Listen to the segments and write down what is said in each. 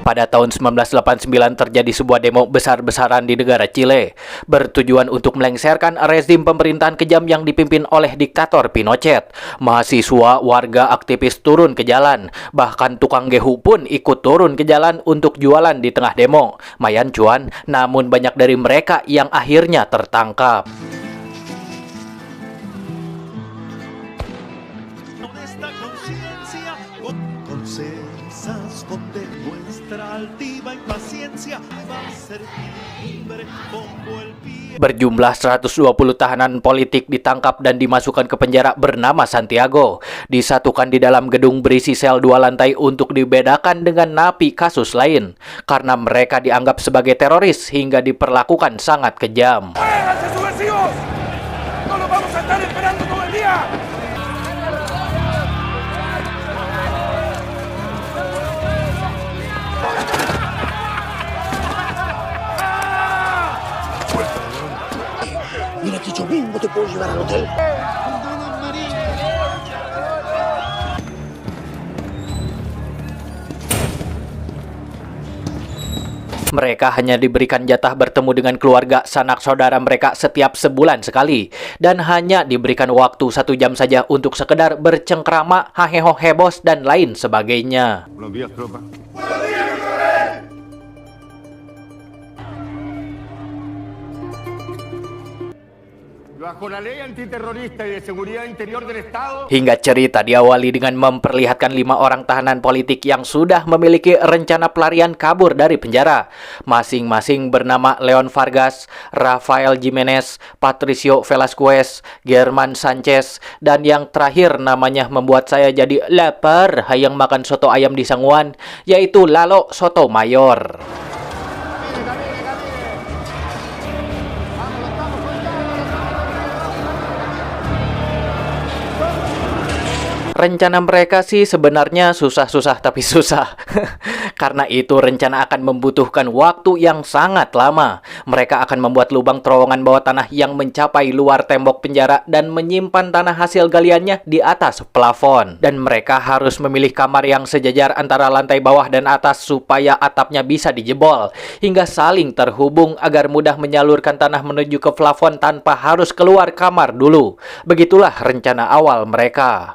Pada tahun 1989 terjadi sebuah demo besar-besaran di negara Chile, bertujuan untuk melengsarkan rezim pemerintahan kejam yang dipimpin oleh diktator Pinochet. Mahasiswa, warga, aktivis turun ke jalan, bahkan tukang gehu pun ikut turun ke jalan untuk jualan di tengah demo. Mayan cuan, namun banyak dari mereka yang akhirnya tertangkap. Berjumlah 120 tahanan politik ditangkap dan dimasukkan ke penjara bernama Santiago. Disatukan di dalam gedung berisi sel 2 lantai untuk dibedakan dengan napi kasus lain. Karena mereka dianggap sebagai teroris hingga diperlakukan sangat kejam. Mira que yo mismo te puedo llevar al hotel. Mereka hanya diberikan jatah bertemu dengan keluarga sanak saudara mereka setiap sebulan sekali. Dan hanya diberikan waktu 1 jam saja untuk sekedar bercengkrama, haheho hebos, dan lain sebagainya. Buenos días, tropa. Bajo la ley antiterrorista y de seguridad interior del Estado. Hingga cerita diawali dengan memperlihatkan 5 orang tahanan politik yang sudah memiliki rencana pelarian kabur dari penjara. Masing-masing bernama Leon Vargas, Rafael Jimenez, Patricio Velasquez, German Sanchez, dan yang terakhir namanya membuat saya jadi lapar hayang makan soto ayam di Sanguan, yaitu Lalo Sotomayor. Rencana mereka sih sebenarnya susah-susah tapi susah. Karena itu rencana akan membutuhkan waktu yang sangat lama. Mereka akan membuat lubang terowongan bawah tanah yang mencapai luar tembok penjara dan menyimpan tanah hasil galiannya di atas plafon. Dan mereka harus memilih kamar yang sejajar antara lantai bawah dan atas supaya atapnya bisa dijebol hingga saling terhubung agar mudah menyalurkan tanah menuju ke plafon tanpa harus keluar kamar dulu. Begitulah rencana awal mereka.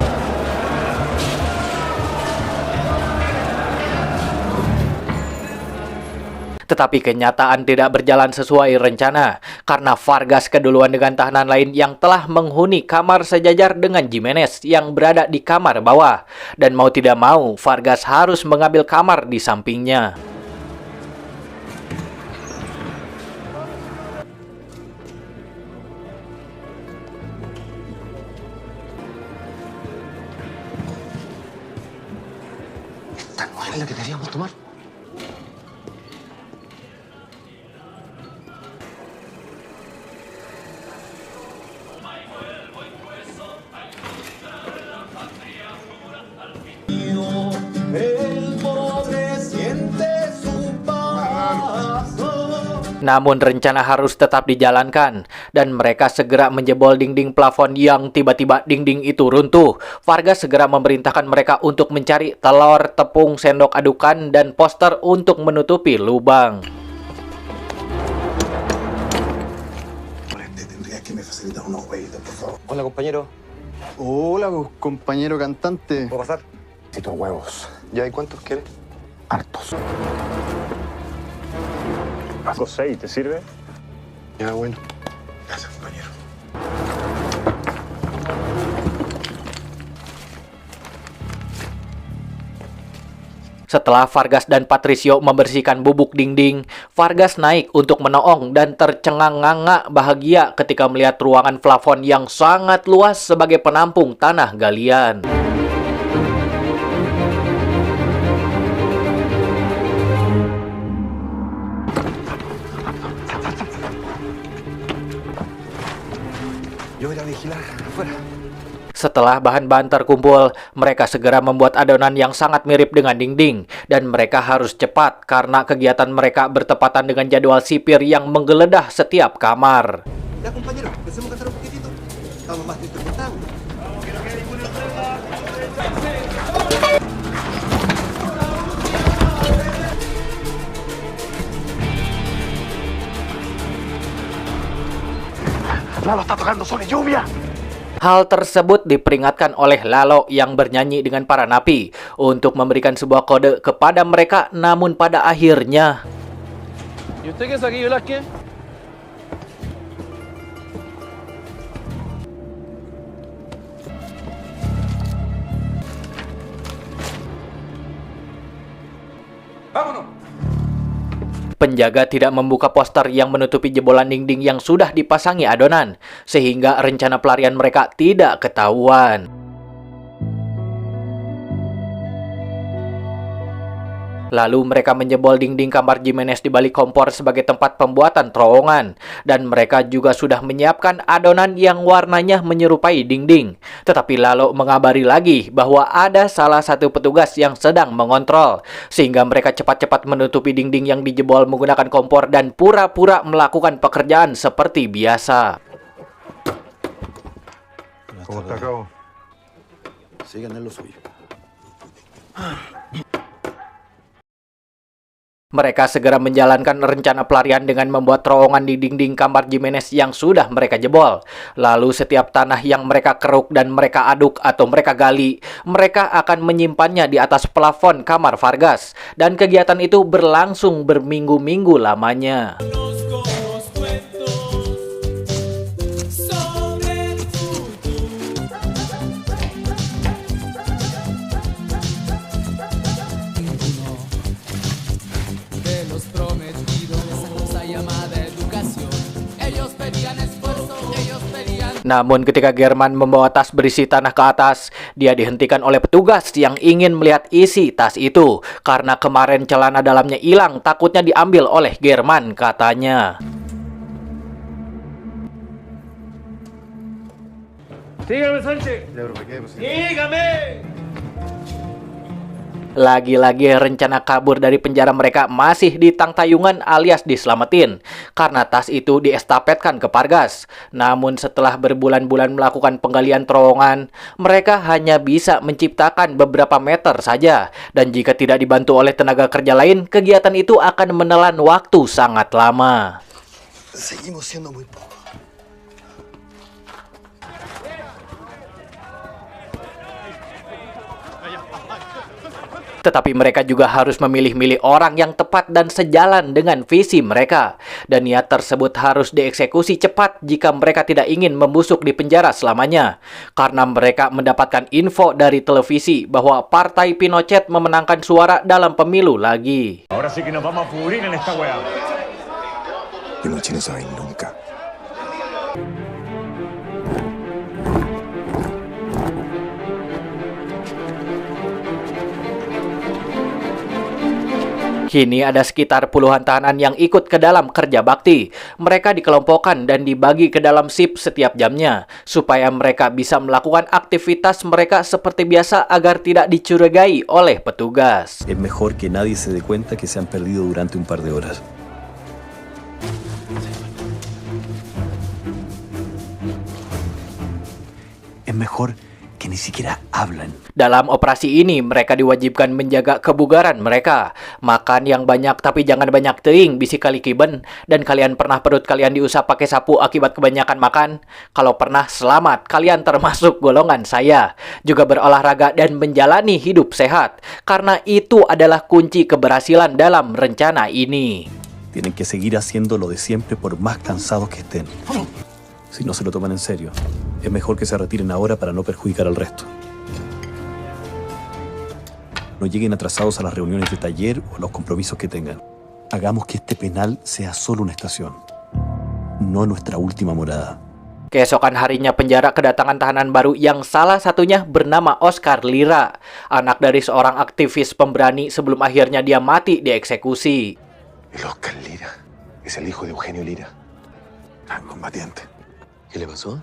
Tetapi kenyataan tidak berjalan sesuai rencana, karena Vargas keduluan dengan tahanan lain yang telah menghuni kamar sejajar dengan Jimenez yang berada di kamar bawah. Dan mau tidak mau, Vargas harus mengambil kamar di sampingnya. ¿Esta no es la que deberíamos tomar? Namun rencana harus tetap dijalankan, dan mereka segera menjebol dinding plafon yang tiba-tiba dinding itu runtuh. Vargas segera memerintahkan mereka untuk mencari telur, tepung, sendok adukan, dan poster untuk menutupi lubang. Hola, compañero. Hola, compañero cantante. ¿Puedo pasar? Necesito huevos. ¿Ya hay cuántos quieres? Hartos. Paso 6, ¿te sirve? Ya, bueno. Gracias, compañero. Setelah Vargas dan Patricio membersihkan bubuk dinding, Vargas naik untuk menoong dan tercengang-nganga bahagia ketika melihat ruangan plafon yang sangat luas sebagai penampung tanah galian. Yo voy a vigilar afuera. Setelah bahan-bahan terkumpul, mereka segera membuat adonan yang sangat mirip dengan dinding. Dan mereka harus cepat karena kegiatan mereka bertepatan dengan jadwal sipir yang menggeledah setiap kamar. Ya, compañero, empecemos a cantar un poquitito. Estamos más tristes que estamos. Lalo está tocando sol y lluvia. Hal tersebut diperingatkan oleh Lalo yang bernyanyi dengan para napi untuk memberikan sebuah kode kepada mereka, namun pada akhirnya ¿Y usted qué es aquí, Velázquez? penjaga tidak membuka poster yang menutupi jebolan dinding yang sudah dipasangi adonan, sehingga rencana pelarian mereka tidak ketahuan. Lalu mereka menjebol dinding kamar Jimenez di balik kompor sebagai tempat pembuatan terowongan. Dan mereka juga sudah menyiapkan adonan yang warnanya menyerupai dinding. Tetapi Lalo mengabari lagi bahwa ada salah satu petugas yang sedang mengontrol. Sehingga mereka cepat-cepat menutupi dinding yang dijebol menggunakan kompor dan pura-pura melakukan pekerjaan seperti biasa. ¿Cómo está, cabo? Sigan en lo suyo. Mereka segera menjalankan rencana pelarian dengan membuat terowongan di dinding kamar Jimenez yang sudah mereka jebol. Lalu setiap tanah yang mereka keruk dan mereka aduk atau mereka gali, mereka akan menyimpannya di atas plafon kamar Vargas. Dan kegiatan itu berlangsung berminggu-minggu lamanya. Namun ketika German membawa tas berisi tanah ke atas, dia dihentikan oleh petugas yang ingin melihat isi tas itu. Karena kemarin celana dalamnya hilang, takutnya diambil oleh German, katanya. Sígame, Sánchez. Sígame. Lagi-lagi rencana kabur dari penjara mereka masih di tangtayungan alias diselamatin. Karena tas itu diestafetkan ke Vargas. Namun setelah berbulan-bulan melakukan penggalian terowongan, mereka hanya bisa menciptakan beberapa meter saja. Dan jika tidak dibantu oleh tenaga kerja lain, kegiatan itu akan menelan waktu sangat lama. Seguimos siendo muy pocos. Tetapi mereka juga harus memilih-milih orang yang tepat dan sejalan dengan visi mereka. Dan niat tersebut harus dieksekusi cepat jika mereka tidak ingin membusuk di penjara selamanya. Karena mereka mendapatkan info dari televisi bahwa Partai Pinochet memenangkan suara dalam pemilu lagi. Ahora sí que nos vamos a pudrir en esta weá. Pinochet no sabe nunca. Kini ada sekitar puluhan tahanan yang ikut ke dalam kerja bakti. Mereka dikelompokkan dan dibagi ke dalam shift setiap jamnya, supaya mereka bisa melakukan aktivitas mereka seperti biasa agar tidak dicurigai oleh petugas. Es mejor que nadie se dé cuenta que se han perdido durante un par de horas. Es mejor que ni siquiera hablan. Dalam operasi ini, mereka diwajibkan menjaga kebugaran mereka. Makan yang banyak tapi jangan banyak teuing, bisi kali kiben. Dan kalian pernah perut kalian diusap pakai sapu akibat kebanyakan makan? Kalau pernah, selamat. Kalian termasuk golongan saya. Juga berolahraga dan menjalani hidup sehat. Karena itu adalah kunci keberhasilan dalam rencana ini. Tienen que seguir haciendo lo de siempre por más cansados que estén. Si no se lo toman en serio, es mejor que se retiren ahora para no perjudicar al resto. No lleguen atrasados a las reuniones de taller o a los compromisos que tengan. Hagamos que este penal sea solo una estación, no nuestra última morada. Keesokan harinya penjara kedatangan tahanan baru yang salah satunya bernama Oscar Lira, anak dari seorang aktivis pemberani sebelum akhirnya dia mati dieksekusi. El Oscar Lira es el hijo de Eugenio Lira, gran combatiente. ¿Qué le pasó?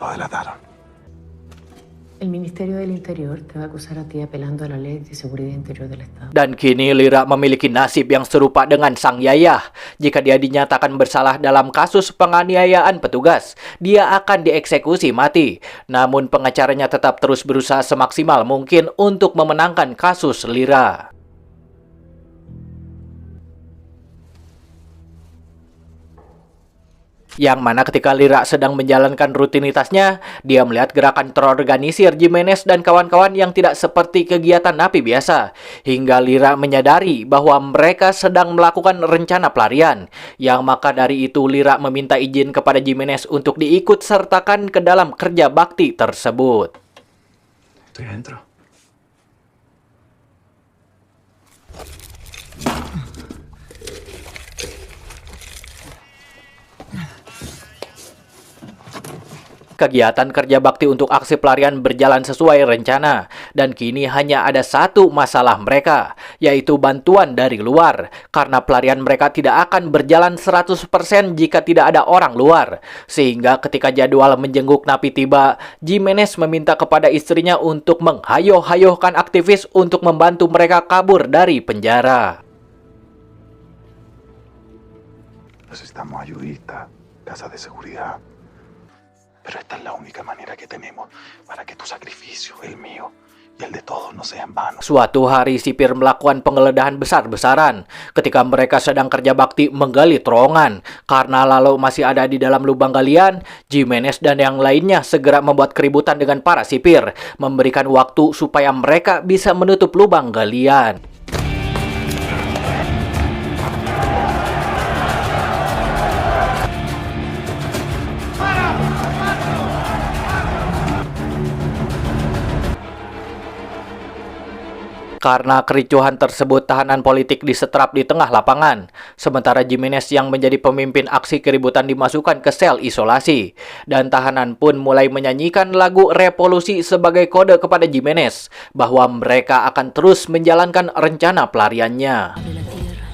Lo delataron. El Ministerio del Interior te va a acusar a ti apelando a la Ley de Seguridad Interior del Estado. Dan kini Lira memiliki nasib yang serupa dengan sang yayah. Jika dia dinyatakan bersalah dalam kasus penganiayaan petugas, dia akan dieksekusi mati. Namun pengacaranya tetap terus berusaha semaksimal mungkin untuk memenangkan kasus Lira. Yang mana ketika Lira sedang menjalankan rutinitasnya, dia melihat gerakan terorganisir Jimenez dan kawan-kawan yang tidak seperti kegiatan napi biasa. Hingga Lira menyadari bahwa mereka sedang melakukan rencana pelarian. Yang maka dari itu Lira meminta izin kepada Jimenez untuk diikut sertakan ke dalam kerja bakti tersebut. Estoy adentro. Kegiatan kerja bakti untuk aksi pelarian berjalan sesuai rencana, dan kini hanya ada satu masalah mereka, yaitu bantuan dari luar, karena pelarian mereka tidak akan berjalan 100% jika tidak ada orang luar. Sehingga ketika jadwal menjenguk napi tiba, Jimenez meminta kepada istrinya untuk menghayo-hayohkan aktivis untuk membantu mereka kabur dari penjara. Necesitamos ayudita, casas de seguridad. Pero esta es la única manera que tenemos para que tu sacrificio, el mío y el de todos no sea en vano. Suatu hari sipir melakukan penggeledahan besar-besaran ketika mereka sedang kerja bakti menggali terowongan. Karena lalu masih ada di dalam lubang galian, Jimenez dan yang lainnya segera membuat keributan dengan para sipir, memberikan waktu supaya mereka bisa menutup lubang galian. Karena kericuhan tersebut, tahanan politik disetrap di tengah lapangan. Sementara Jimenez yang menjadi pemimpin aksi keributan dimasukkan ke sel isolasi. Dan tahanan pun mulai menyanyikan lagu revolusi sebagai kode kepada Jimenez bahwa mereka akan terus menjalankan rencana pelariannya. Abre la tierra,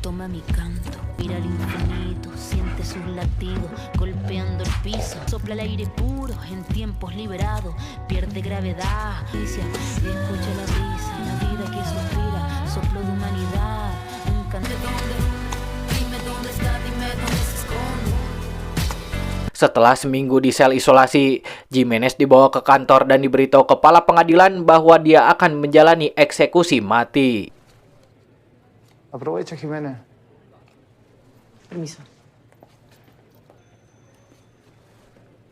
toma mi canto, mira al infinito, siente sus latidos, golpeando el piso, sopla el aire puro en tiempos liberados, pierde gravedad, escucha la brisa, la vida que suspira, soplo de humanidad, un canto. Dime dónde está, dime dónde se esconde. Setelah seminggu di sel isolasi, Jimenez dibawa ke kantor dan diberitahu kepala pengadilan bahwa dia akan menjalani eksekusi mati. Aprovecha, Jimena. Permiso.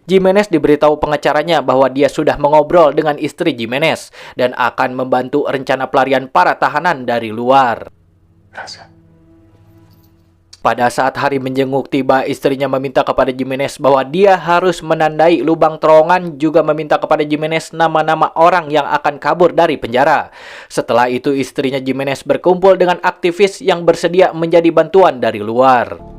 Jimenez diberitahu pengacaranya bahwa dia sudah mengobrol dengan istri Jimenez dan akan membantu rencana pelarian para tahanan dari luar. Gracias. Pada saat hari menjenguk tiba, istrinya meminta kepada Jimenez bahwa dia harus menandai lubang terowongan, juga meminta kepada Jimenez nama-nama orang yang akan kabur dari penjara. Setelah itu istrinya Jimenez berkumpul dengan aktivis yang bersedia menjadi bantuan dari luar.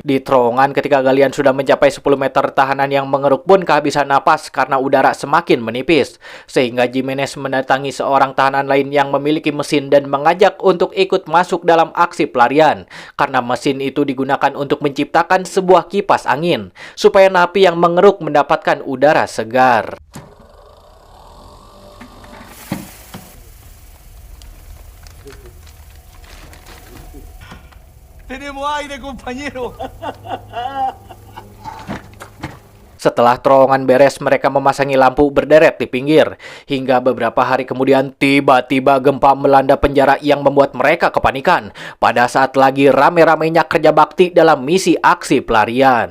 Di terowongan ketika galian sudah mencapai 10 meter, tahanan yang mengeruk pun kehabisan napas karena udara semakin menipis. Sehingga Jimenez mendatangi seorang tahanan lain yang memiliki mesin dan mengajak untuk ikut masuk dalam aksi pelarian. Karena mesin itu digunakan untuk menciptakan sebuah kipas angin, supaya napi yang mengeruk mendapatkan udara segar. ¡Tenemos aire, compañero! Setelah terowongan beres, mereka memasangi lampu berderet di pinggir. Hingga beberapa hari kemudian, tiba-tiba gempa melanda penjara yang membuat mereka kepanikan. Pada saat lagi rame-ramenya kerja bakti dalam misi aksi pelarian.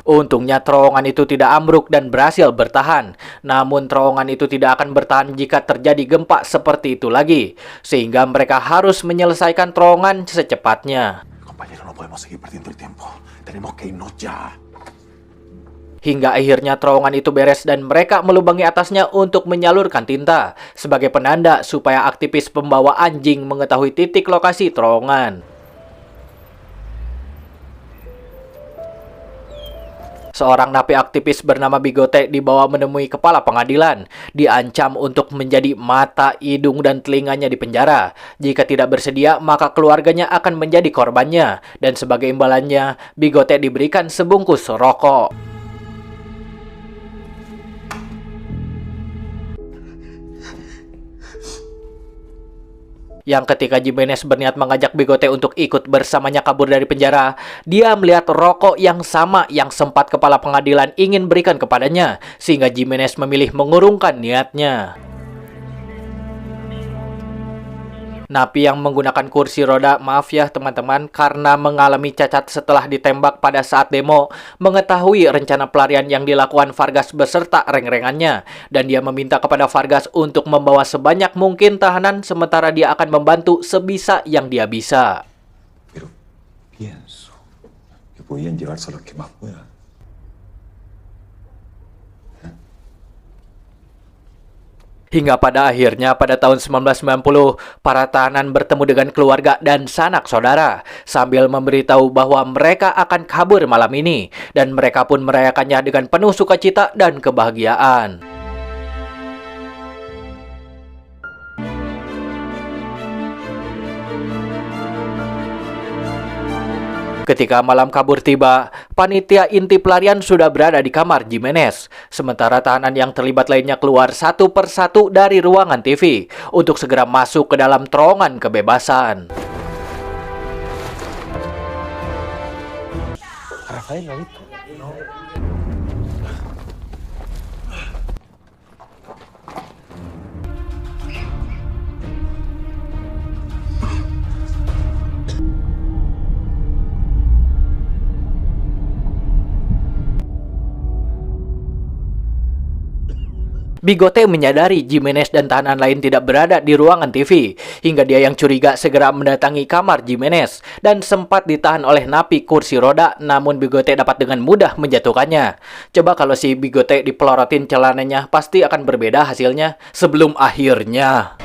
Untungnya terowongan itu tidak ambruk dan berhasil bertahan. Namun terowongan itu tidak akan bertahan jika terjadi gempa seperti itu lagi. Sehingga mereka harus menyelesaikan terowongan secepatnya. Compañero, no podemos seguir perdiendo el tiempo. Tenemos que irnos ya. Hingga akhirnya terowongan itu beres dan mereka melubangi atasnya untuk menyalurkan tinta sebagai penanda supaya aktivis pembawa anjing mengetahui titik lokasi terowongan. Seorang napi aktivis bernama Bigote dibawa menemui kepala pengadilan. Diancam untuk menjadi mata, hidung, dan telinganya di penjara. Jika tidak bersedia, maka keluarganya akan menjadi korbannya. Dan sebagai imbalannya, Bigote diberikan sebungkus rokok. Yang ketika Jimenez berniat mengajak Bigote untuk ikut bersamanya kabur dari penjara, dia melihat rokok yang sama yang sempat kepala pengadilan ingin berikan kepadanya, sehingga Jimenez memilih mengurungkan niatnya. Napi yang menggunakan kursi roda, maaf ya teman-teman, karena mengalami cacat setelah ditembak pada saat demo, mengetahui rencana pelarian yang dilakukan Vargas beserta reng-rengannya, dan dia meminta kepada Vargas untuk membawa sebanyak mungkin tahanan sementara dia akan membantu sebisa yang dia bisa. Pero pienso que podían llevarse a los que más puedan. Hingga pada akhirnya pada tahun 1990, para tahanan bertemu dengan keluarga dan sanak saudara sambil memberitahu bahwa mereka akan kabur malam ini, dan mereka pun merayakannya dengan penuh sukacita dan kebahagiaan. Ketika malam kabur tiba, panitia inti pelarian sudah berada di kamar Jimenez. Sementara tahanan yang terlibat lainnya keluar satu persatu dari ruangan TV untuk segera masuk ke dalam terowongan kebebasan. Rafael, ¿lo ha visto? Bigote menyadari Jimenez dan tahanan lain tidak berada di ruangan TV, hingga dia yang curiga segera mendatangi kamar Jimenez dan sempat ditahan oleh napi kursi roda, namun Bigote dapat dengan mudah menjatuhkannya. Coba kalau si Bigote dipelorotin celananya, pasti akan berbeda hasilnya. Sebelum akhirnya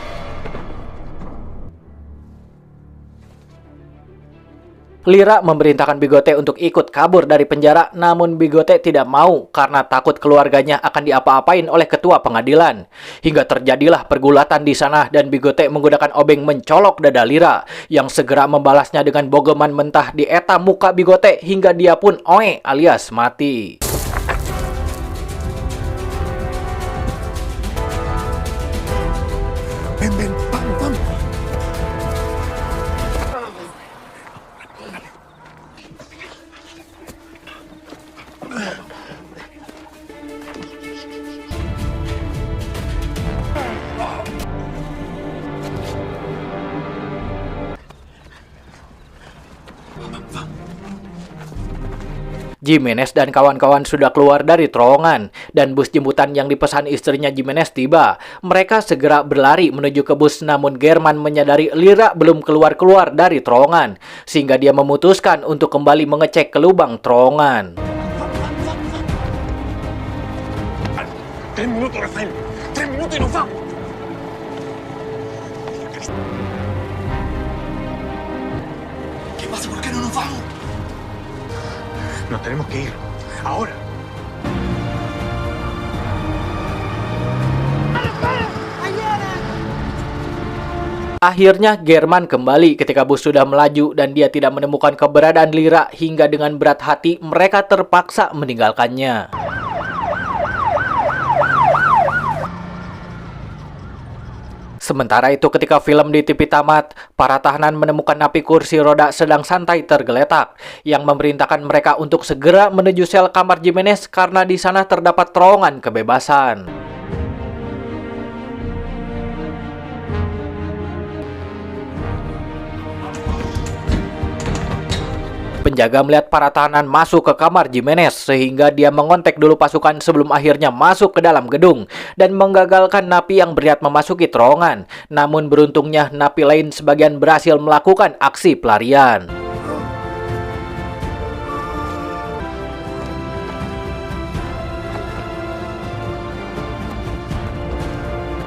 Lira memerintahkan Bigote untuk ikut kabur dari penjara, namun Bigote tidak mau karena takut keluarganya akan diapa-apain oleh ketua pengadilan. Hingga terjadilah pergulatan di sana dan Bigote menggunakan obeng mencolok dada Lira yang segera membalasnya dengan bogoman mentah di eta muka Bigote hingga dia pun oe alias mati. Ven, ven, vamos, vamos. Jimenez dan kawan-kawan sudah keluar dari terowongan, dan bus jemputan yang dipesan istrinya Jimenez tiba. Mereka segera berlari menuju ke bus, namun German menyadari Lira belum keluar-keluar dari terowongan, sehingga dia memutuskan untuk kembali mengecek ke lubang terowongan. 3 minutos, Rafael. 3 minutos y nos vamos. ¿Qué pasa? ¿Por qué no nos vamos? Nos tenemos que ir. Ahora. Akhirnya German kembali ketika bus sudah melaju dan dia tidak menemukan keberadaan Lira, hingga dengan berat hati mereka terpaksa meninggalkannya. Sementara itu ketika film di TV tamat, para tahanan menemukan napi kursi roda sedang santai tergeletak, yang memerintahkan mereka untuk segera menuju sel kamar Jimenez karena di sana terdapat terowongan kebebasan. Penjaga melihat para tahanan masuk ke kamar Jimenez, sehingga dia mengontek dulu pasukan sebelum akhirnya masuk ke dalam gedung dan menggagalkan napi yang berniat memasuki terowongan. Namun beruntungnya napi lain sebagian berhasil melakukan aksi pelarian.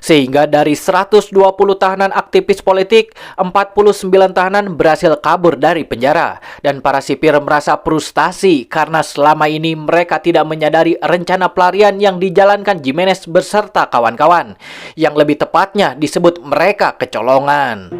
Sehingga dari 120 tahanan aktivis politik, 49 tahanan berhasil kabur dari penjara. Dan para sipir merasa frustasi karena selama ini mereka tidak menyadari rencana pelarian yang dijalankan Jimenez beserta kawan-kawan. Yang lebih tepatnya disebut mereka kecolongan.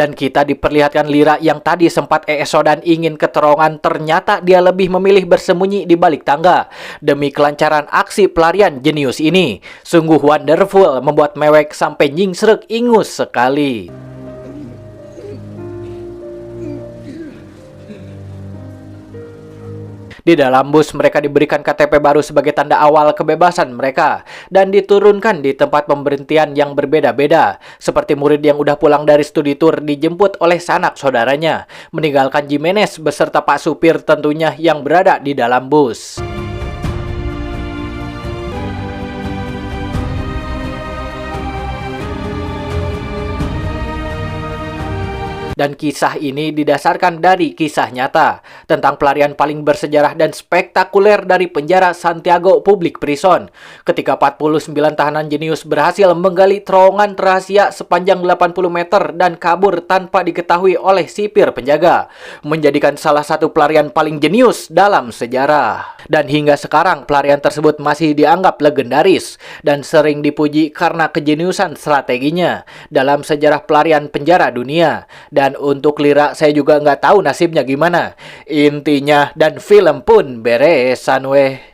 Dan kita diperlihatkan Lira yang tadi sempat eesodan ingin ke terowongan, ternyata dia lebih memilih bersembunyi di balik tangga demi kelancaran aksi pelarian jenius ini. Sungguh wonderful, membuat mewek sampai nyingsrek ingus sekali. Di dalam bus, mereka diberikan KTP baru sebagai tanda awal kebebasan mereka dan diturunkan di tempat pemberhentian yang berbeda-beda. Seperti murid yang udah pulang dari studi tour dijemput oleh sanak saudaranya, meninggalkan Jimenez beserta Pak Supir tentunya yang berada di dalam bus. Dan kisah ini didasarkan dari kisah nyata tentang pelarian paling bersejarah dan spektakuler dari penjara Santiago Public Prison. Ketika 49 tahanan jenius berhasil menggali terowongan rahasia sepanjang 80 meter dan kabur tanpa diketahui oleh sipir penjaga, menjadikan salah satu pelarian paling jenius dalam sejarah. Dan hingga sekarang pelarian tersebut masih dianggap legendaris dan sering dipuji karena kejeniusan strateginya dalam sejarah pelarian penjara dunia. Dan untuk Lira saya juga nggak tahu nasibnya gimana. Intinya dan film pun beresan weh.